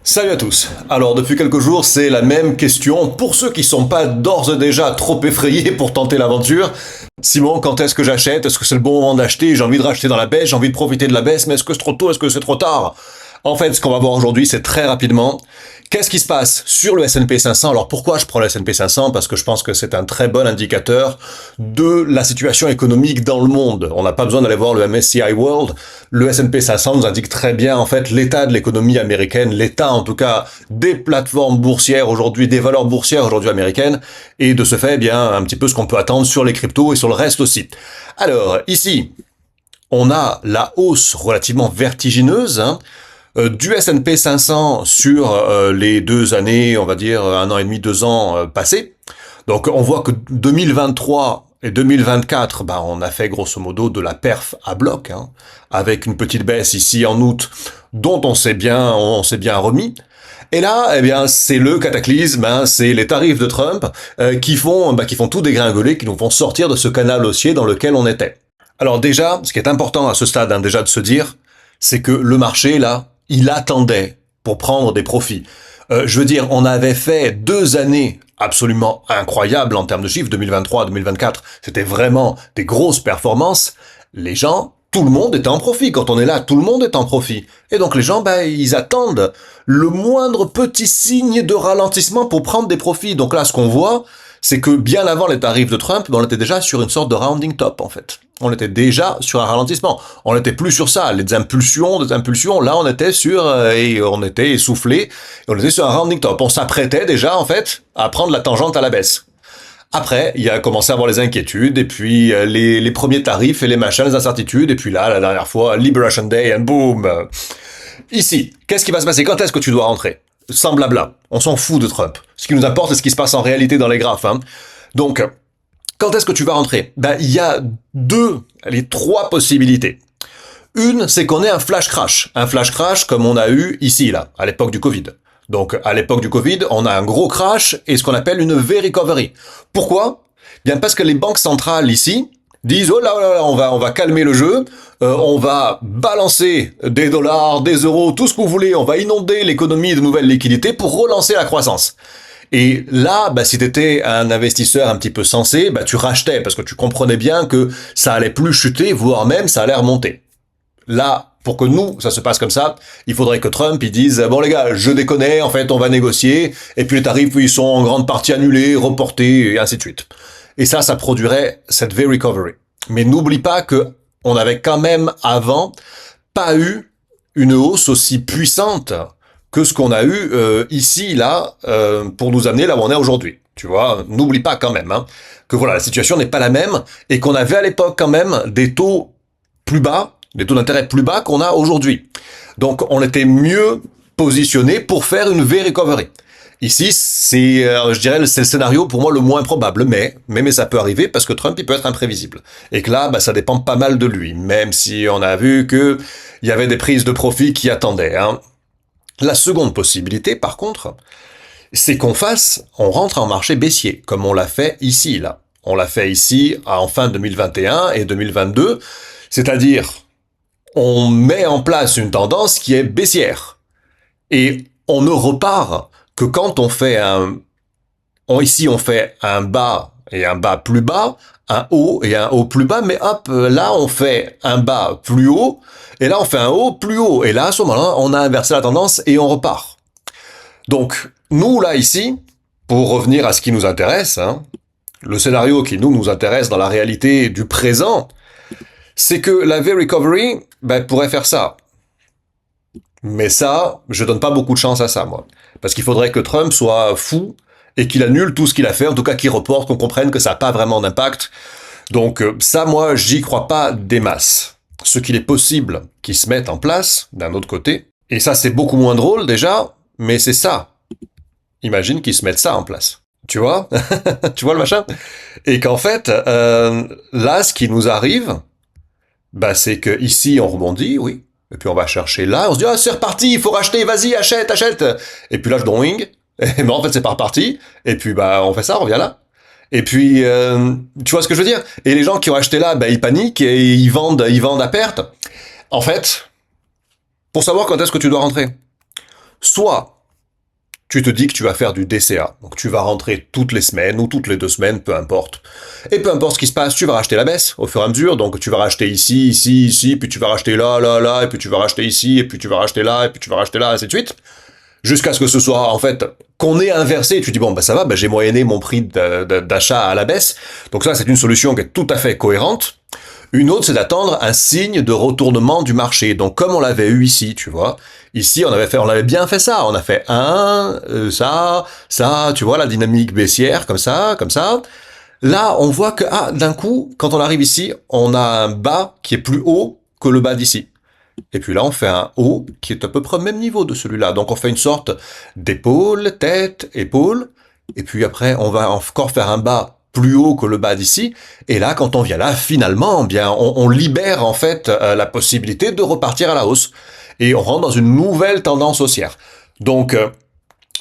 Salut à tous. Alors depuis quelques jours, c'est la même question pour ceux qui sont pas d'ores et déjà trop effrayés pour tenter l'aventure. Simon, quand est-ce que j'achète? Est-ce que c'est le bon moment d'acheter? J'ai envie de racheter dans la baisse, j'ai envie de profiter de la baisse, mais est-ce que c'est trop tôt? Est-ce que c'est trop tard? En fait, ce qu'on va voir aujourd'hui, c'est très rapidement qu'est-ce qui se passe sur le S&P 500. Alors pourquoi je prends le S&P 500? Parce que je pense que c'est un très bon indicateur de la situation économique dans le monde. On n'a pas besoin d'aller voir le MSCI World. Le S&P 500 nous indique très bien en fait l'état de l'économie américaine, l'état en tout cas des plateformes boursières aujourd'hui, des valeurs boursières aujourd'hui américaines, et de ce fait, eh bien un petit peu ce qu'on peut attendre sur les cryptos et sur le reste aussi. Alors ici, on a la hausse relativement vertigineuse du S&P 500 sur les 2 années, on va dire 1 an et demi, 2 ans passés. Donc on voit que 2023 et 2024, bah, on a fait grosso modo de la perf à bloc, avec une petite baisse ici en août, dont on s'est bien remis. Et là, eh bien, c'est le cataclysme, c'est les tarifs de Trump qui font tout dégringoler, qui nous font sortir de ce canal haussier dans lequel on était. Alors déjà, ce qui est important à ce stade, déjà de se dire, c'est que le marché là, il attendait pour prendre des profits. Je veux dire, on avait fait 2 années absolument incroyables en termes de chiffres, 2023, 2024, c'était vraiment des grosses performances. Les gens, tout le monde était en profit. Quand on est là, tout le monde est en profit. Et donc les gens, ils attendent le moindre petit signe de ralentissement pour prendre des profits. Donc là, ce qu'on voit, c'est que bien avant les tarifs de Trump, on était déjà sur une sorte de rounding top, en fait. On était déjà sur un ralentissement. On n'était plus sur ça, les impulsions, là on était et on était essoufflé, et on était sur un rounding top. On s'apprêtait déjà, en fait, à prendre la tangente à la baisse. Après, il y a commencé à avoir les inquiétudes, et puis les premiers tarifs et les machins, les incertitudes, et puis là, la dernière fois, Liberation Day, and boom. Ici, qu'est-ce qui va se passer? Quand est-ce que tu dois rentrer? Sans blabla. On s'en fout de Trump. Ce qui nous importe, c'est ce qui se passe en réalité dans les graphes. Donc, quand est-ce que tu vas rentrer? Il y a trois possibilités. Une, c'est qu'on ait un flash crash. Un flash crash comme on a eu ici, là, à l'époque du Covid. Donc, à l'époque du Covid, on a un gros crash et ce qu'on appelle une V-recovery. Pourquoi? Bien parce que les banques centrales ici disent oh là là, on va calmer le jeu, on va balancer des dollars, des euros, tout ce que vous voulez, on va inonder l'économie de nouvelles liquidités pour relancer la croissance. Et là, si t'étais un investisseur un petit peu sensé, tu rachetais parce que tu comprenais bien que ça allait plus chuter, voire même ça allait remonter. Là, pour que nous, ça se passe comme ça, il faudrait que Trump, il dise, bon les gars, je déconne, en fait, on va négocier, et puis les tarifs, ils sont en grande partie annulés, reportés, et ainsi de suite. Et ça produirait cette V-recovery. Mais n'oublie pas que on avait quand même avant pas eu une hausse aussi puissante que ce qu'on a eu ici, là, pour nous amener là où on est aujourd'hui. Tu vois, n'oublie pas quand même que voilà, la situation n'est pas la même et qu'on avait à l'époque quand même des taux plus bas, des taux d'intérêt plus bas qu'on a aujourd'hui. Donc on était mieux positionné pour faire une V-recovery. Ici, je dirais, c'est le scénario pour moi le moins probable, mais ça peut arriver parce que Trump, il peut être imprévisible. Et que là, ça dépend pas mal de lui, même si on a vu que il y avait des prises de profit qui attendaient. La seconde possibilité, par contre, c'est on rentre en marché baissier, comme on l'a fait ici, là. On l'a fait ici en fin 2021 et 2022, c'est-à-dire, on met en place une tendance qui est baissière. Et on ne repart que quand on fait ici on fait un bas et un bas plus bas, un haut et un haut plus bas, mais hop, là on fait un bas plus haut, et là on fait un haut plus haut, et là à ce moment-là on a inversé la tendance et on repart. Donc nous là ici, pour revenir à ce qui nous intéresse, le scénario qui nous intéresse dans la réalité du présent, c'est que la V-recovery pourrait faire ça. Mais ça, je donne pas beaucoup de chance à ça, moi. Parce qu'il faudrait que Trump soit fou et qu'il annule tout ce qu'il a fait, en tout cas qu'il reporte, qu'on comprenne que ça n'a pas vraiment d'impact. Donc ça, moi, j'y crois pas des masses. Ce qu'il est possible qu'il se mette en place, d'un autre côté, et ça c'est beaucoup moins drôle déjà, mais c'est ça. Imagine qu'ils se mettent ça en place. Tu vois? Tu vois le machin? Et qu'en fait, là, ce qui nous arrive, c'est que ici on rebondit, oui. Et puis on va chercher là, on se dit ah c'est reparti, il faut racheter, vas-y achète. Et puis là je drawing, et en fait c'est pas reparti. Et puis on fait ça, on revient là. Et puis tu vois ce que je veux dire? Et les gens qui ont acheté là, ils paniquent et ils vendent à perte. En fait, pour savoir quand est-ce que tu dois rentrer, Soit tu te dis que tu vas faire du DCA, donc tu vas rentrer toutes les semaines ou toutes les 2 semaines, peu importe. Et peu importe ce qui se passe, tu vas racheter la baisse au fur et à mesure, donc tu vas racheter ici, ici, ici, puis tu vas racheter là, là, là, et puis tu vas racheter ici, et puis tu vas racheter là, et puis tu vas racheter là, ainsi de suite. Jusqu'à ce que ce soit, en fait, qu'on ait inversé, tu dis, bon, bah ça va, bah, j'ai moyenné mon prix d'achat à la baisse. Donc ça, c'est une solution qui est tout à fait cohérente. Une autre, c'est d'attendre un signe de retournement du marché. Donc, comme on l'avait eu ici, tu vois. Ici, on avait bien fait ça. On a fait ça, tu vois, la dynamique baissière, comme ça, comme ça. Là, on voit que, d'un coup, quand on arrive ici, on a un bas qui est plus haut que le bas d'ici. Et puis là, on fait un haut qui est à peu près au même niveau de celui-là. Donc, on fait une sorte d'épaule, tête, épaule. Et puis après, on va encore faire un bas plus haut que le bas d'ici. Et là, quand on vient là, finalement, bien, on libère en fait la possibilité de repartir à la hausse. Et on rentre dans une nouvelle tendance haussière. Donc,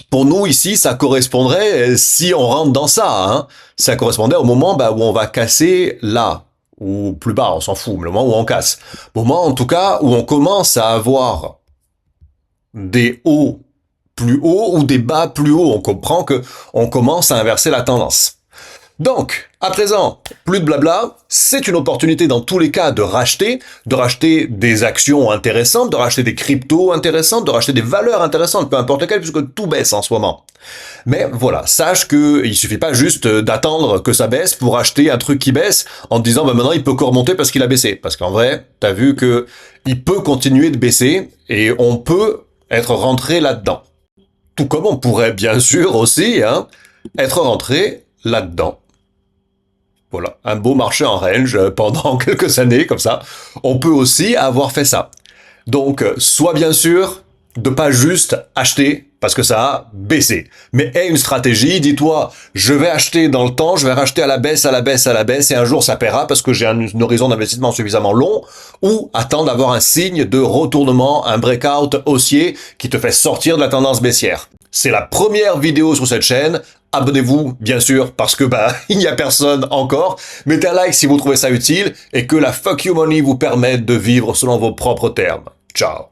pour nous ici, ça correspondrait, si on rentre dans ça, hein, ça correspondrait au moment où on va casser là, ou plus bas, on s'en fout, mais le moment où on casse. Moment en tout cas où on commence à avoir des hauts plus hauts ou des bas plus hauts. On comprend que on commence à inverser la tendance. Donc, à présent, plus de blabla, c'est une opportunité dans tous les cas de racheter des actions intéressantes, de racheter des cryptos intéressantes, de racheter des valeurs intéressantes, peu importe lesquelles, puisque tout baisse en ce moment. Mais voilà, sache que il suffit pas juste d'attendre que ça baisse pour acheter un truc qui baisse en te disant maintenant il peut encore monter parce qu'il a baissé. Parce qu'en vrai, t'as vu que il peut continuer de baisser et on peut être rentré là-dedans. Tout comme on pourrait bien sûr aussi être rentré là-dedans. Voilà, un beau marché en range pendant quelques années comme ça. On peut aussi avoir fait ça. Donc, sois bien sûr de pas juste acheter parce que ça a baissé. Mais aie une stratégie, dis-toi, je vais acheter dans le temps, je vais racheter à la baisse, à la baisse, à la baisse, et un jour ça paiera parce que j'ai un horizon d'investissement suffisamment long, ou attendre d'avoir un signe de retournement, un breakout haussier qui te fait sortir de la tendance baissière. C'est la première vidéo sur cette chaîne. Abonnez-vous, bien sûr, parce que il n'y a personne encore. Mettez un like si vous trouvez ça utile et que la fuck you money vous permette de vivre selon vos propres termes. Ciao.